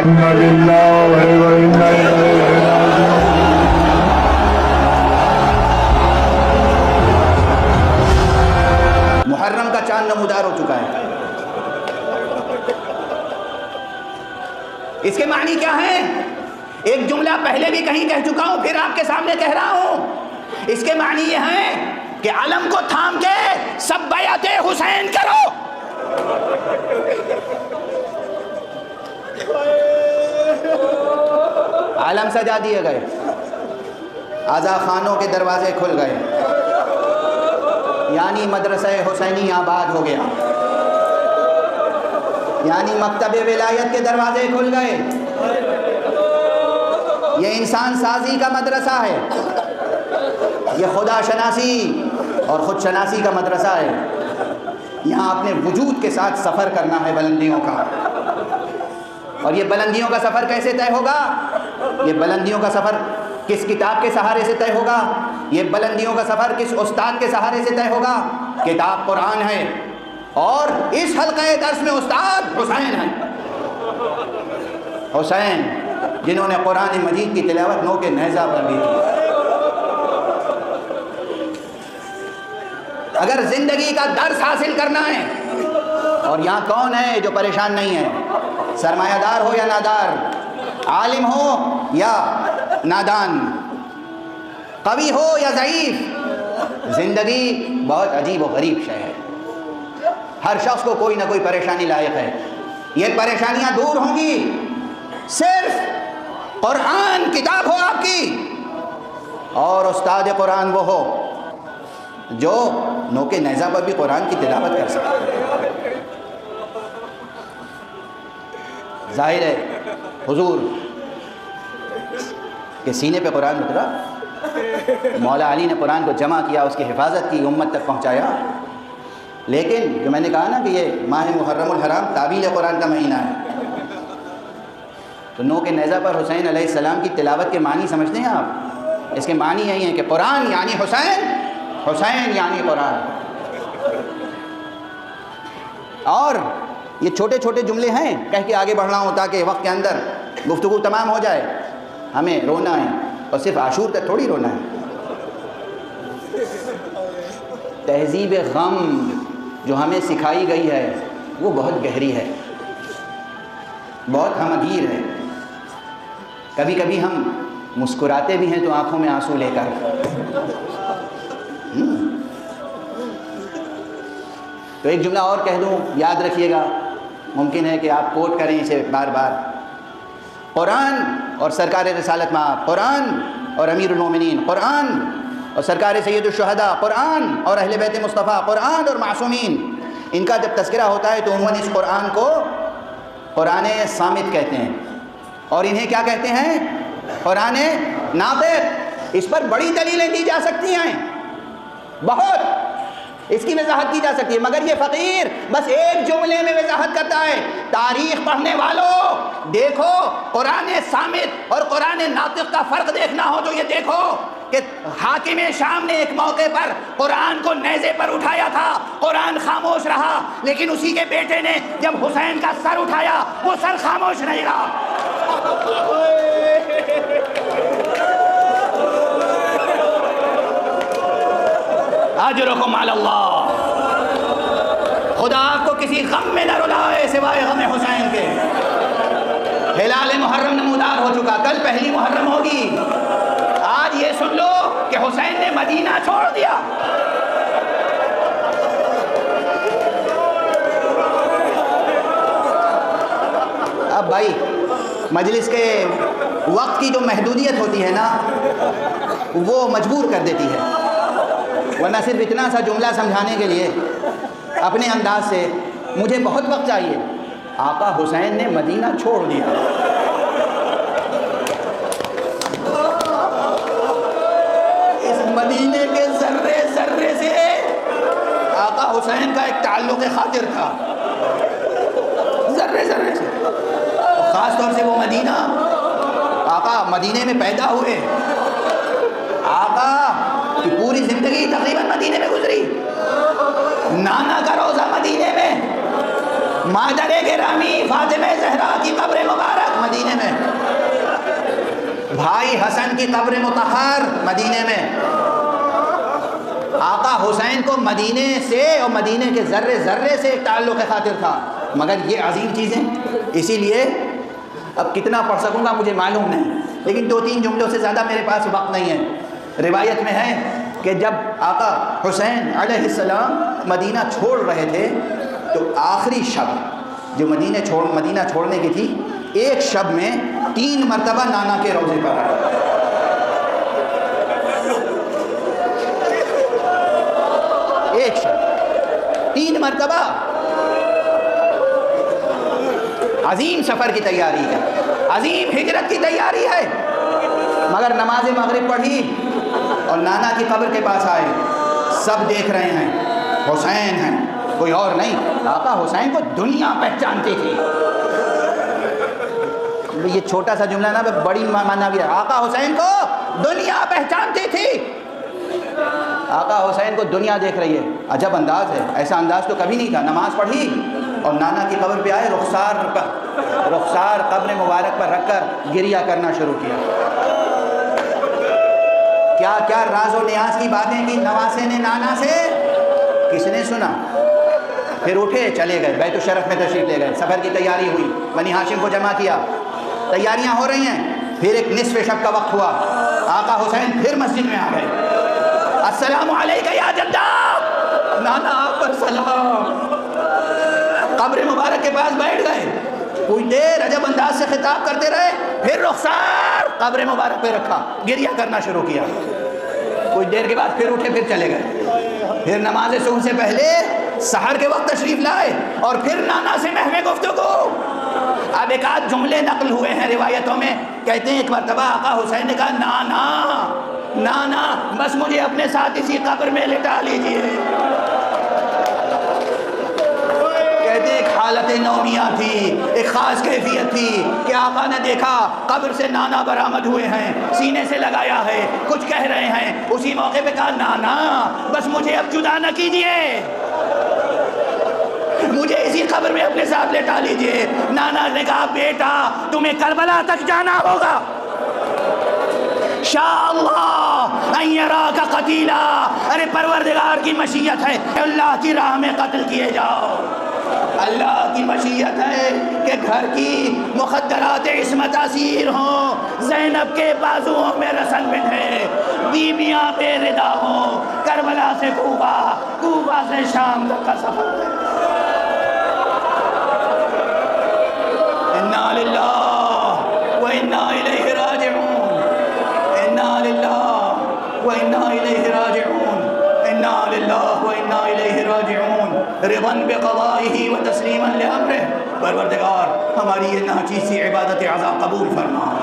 محرم کا چاند نمودار ہو چکا ہے. اس کے معنی کیا ہیں؟ ایک جملہ پہلے بھی کہیں کہہ چکا ہوں، پھر آپ کے سامنے کہہ رہا ہوں. اس کے معنی یہ ہیں کہ علم کو تھام کے سب بیعت حسین کرو. علم سجا دیے گئے، آزا خانوں کے دروازے کھل گئے، یعنی مدرسہ حسینی آباد ہو گیا، یعنی مکتب ولایت کے دروازے کھل گئے. یہ انسان سازی کا مدرسہ ہے، یہ خدا شناسی اور خود شناسی کا مدرسہ ہے. یہاں اپنے وجود کے ساتھ سفر کرنا ہے بلندیوں کا. اور یہ بلندیوں کا سفر کیسے طے ہوگا؟ یہ بلندیوں کا سفر کس کتاب کے سہارے سے طے ہوگا؟ یہ بلندیوں کا سفر کس استاد کے سہارے سے طے ہوگا؟ کتاب قرآن ہے، اور اس حلقہ درس میں استاد حسین ہیں. حسین جنہوں نے قرآن مجید کی تلاوت نو کے نیزہ پر بھی کی. اگر زندگی کا درس حاصل کرنا ہے، اور یہاں کون ہے جو پریشان نہیں ہے؟ سرمایہ دار ہو یا نادار، عالم ہو یا نادان، قوی ہو یا ضعیف، زندگی بہت عجیب و غریب شے ہے. ہر شخص کو کوئی نہ کوئی پریشانی لاحق ہے. یہ پریشانیاں دور ہوں گی صرف قرآن کتاب ہو آپ کی، اور استاد قرآن وہ ہو جو نوکے نیزہ پر بھی قرآن کی تلاوت کر سکے. ظاہر ہے حضور کے سینے پہ قرآن اترا، مولا علی نے قرآن کو جمع کیا، اس کی حفاظت کی، امت تک پہنچایا. لیکن جو میں نے کہا نا کہ یہ ماہ محرم الحرام تعویل قرآن کا مہینہ ہے، تو نو کے نیزہ پر حسین علیہ السلام کی تلاوت کے معنی سمجھتے ہیں آپ؟ اس کے معنی یہی ہیں کہ قرآن یعنی حسین، حسین یعنی قرآن. اور یہ چھوٹے چھوٹے جملے ہیں، کہہ کے آگے بڑھنا ہوں تاکہ وقت کے اندر گفتگو تمام ہو جائے. ہمیں رونا ہے، اور صرف عاشور تک تھوڑی رونا ہے. تہذیب غم جو ہمیں سکھائی گئی ہے وہ بہت گہری ہے، بہت ہمگیر ہے. کبھی کبھی ہم مسکراتے بھی ہیں تو آنکھوں میں آنسو لے کر. تو ایک جملہ اور کہہ دوں، یاد رکھیے گا، ممکن ہے کہ آپ کوٹ کریں اسے بار بار. قرآن اور سرکار رسالت مآب، قرآن اور امیر المومنین، قرآن اور سرکار سید الشہداء، قرآن اور اہل بیت مصطفیٰ، قرآن اور معصومین، ان کا جب تذکرہ ہوتا ہے تو عموماً اس قرآن کو قرآن صامت کہتے ہیں. اور انہیں کیا کہتے ہیں؟ قرآن ناطق. اس پر بڑی دلیلیں دی جا سکتی ہیں، بہت اس کی وضاحت کی جا سکتی ہے، مگر یہ فقیر بس ایک جملے میں وضاحت کرتا ہے. تاریخ پڑھنے والوں دیکھو، قرآن صامت اور قرآن ناطق کا فرق دیکھنا ہو تو یہ دیکھو کہ حاکم شام نے ایک موقع پر قرآن کو نیزے پر اٹھایا تھا، قرآن خاموش رہا، لیکن اسی کے بیٹے نے جب حسین کا سر اٹھایا وہ سر خاموش نہیں رہا. اجرکم علی اللہ. خدا آپ کو کسی غم میں نہ رلائے سوائے غم حسین کے. ہلال محرم نمودار ہو چکا، کل پہلی محرم ہوگی. آج یہ سن لو کہ حسین نے مدینہ چھوڑ دیا. اب بھائی مجلس کے وقت کی جو محدودیت ہوتی ہے نا وہ مجبور کر دیتی ہے، ورنہ صرف اتنا سا جملہ سمجھانے کے لیے اپنے انداز سے مجھے بہت وقت چاہیے. آقا حسین نے مدینہ چھوڑ دیا. اس مدینے کے ذرے ذرے سے آقا حسین کا ایک تعلق خاطر تھا، ذرے ذرے سے. خاص طور سے وہ مدینہ، آقا مدینے میں پیدا ہوئے، آقا کی پوری زندگی تقریباً مدینے میں گزری. نانا کا روزہ مدینے میں، مادر گرامی فاطمہ زہرا کی قبر مبارک مدینے بھائی حسن کی قبر مطہر مدینے میں، آقا حسین کو مدینے سے اور مدینے کے ذرے ذرے سے ایک تعلق خاطر تھا، مگر یہ عظیم چیزیں، اسی لیے اب کتنا پڑھ سکوں گا مجھے معلوم نہیں، لیکن 2-3 جملوں سے زیادہ میرے پاس وقت نہیں ہے۔ روایت میں ہے کہ جب آقا حسین علیہ السلام مدینہ چھوڑ رہے تھے تو آخری شب جو مدینہ چھوڑنے کی تھی، ایک شب میں 3 مرتبہ نانا کے روضے پر آئے۔ ایک شب 3 مرتبہ، عظیم سفر کی تیاری ہے، عظیم ہجرت کی تیاری ہے، مگر نماز مغرب پڑھی اور نانا کی قبر کے پاس آئے، سب دیکھ رہے ہیں حسین ہیں، کوئی اور نہیں۔ آقا حسین کو دنیا پہچانتی تھی، یہ چھوٹا سا جملہ نا بڑی معنی بھی ہے، آقا حسین کو دنیا پہچانتی تھی، آقا حسین کو دنیا دیکھ رہی ہے۔ عجب انداز ہے، ایسا انداز تو کبھی نہیں تھا۔ نماز پڑھی اور نانا کی قبر پہ آئے، رخسار قبر مبارک پر رکھ کر گریہ کرنا شروع کیا۔ کیا کیا راز و نیاز کی باتیں کی نواسے نے نانا سے، کس نے سنا؟ پھر اٹھے چلے گئے، بیت الشرف میں تشریف لے گئے، سفر کی تیاری ہوئی، بنی ہاشم کو جمع کیا، تیاریاں ہو رہی ہیں۔ پھر ایک نصف شب کا وقت ہوا، آقا حسین پھر مسجد میں آ گئے۔ السلام علیکہ یا جدہ، نانا آپ پر سلام۔ قبر مبارک کے پاس بیٹھ گئے، کچھ دیر عجب انداز سے خطاب کرتے رہے، پھر رخسار قبر مبارک پہ رکھا، گریہ کرنا شروع کیا۔ کچھ دیر کے بعد پھر اٹھے، پھر چلے گئے، پھر نماز صبح سے پہلے سحر کے وقت تشریف لائے اور پھر نانا سے محو گفتگو۔ اب ایک آدھ جملے نقل ہوئے ہیں روایتوں میں، کہتے ہیں ایک مرتبہ آقا حسین نے کہا نانا بس مجھے اپنے ساتھ اسی قبر میں لٹا لیجئے۔ کہتے ہیں ایک حالت نومیہ تھی، ایک خاص کیفیت تھی کہ آقا نے دیکھا قبر سے نانا برآمد ہوئے ہیں، سینے سے لگایا ہے، کچھ کہہ رہے ہیں۔ اسی موقع پہ کہا نانا بس مجھے اب جدا نہ کیجئے، مجھے اسی قبر میں اپنے ساتھ لٹا لیجئے۔ نانا نے کہا بیٹا تمہیں کربلا تک جانا ہوگا، شاء اللہ ان یراک قتیلا، ارے پروردگار کی مشیت ہے اللہ کی راہ میں قتل کیے جاؤ، اللہ کی مشیت ہے کہ گھر کی مخدرات عصمت اسیر ہوں، زینب کے بازوؤں میں رسن بندھے، بیویاں بے ردا ہوں، کربلا سے کوفہ، کوفہ سے شام تک کا سفر ہے۔ انا للہ و انا الیہ راجعون، انا للہ و انا الیہ راجعون، انا للہ و انا الیہ راجعون، رضا بقضائہ و تسلیما لامرہ۔ پروردگار ہماری یہ ناچیز سی عبادت عزا قبول فرما۔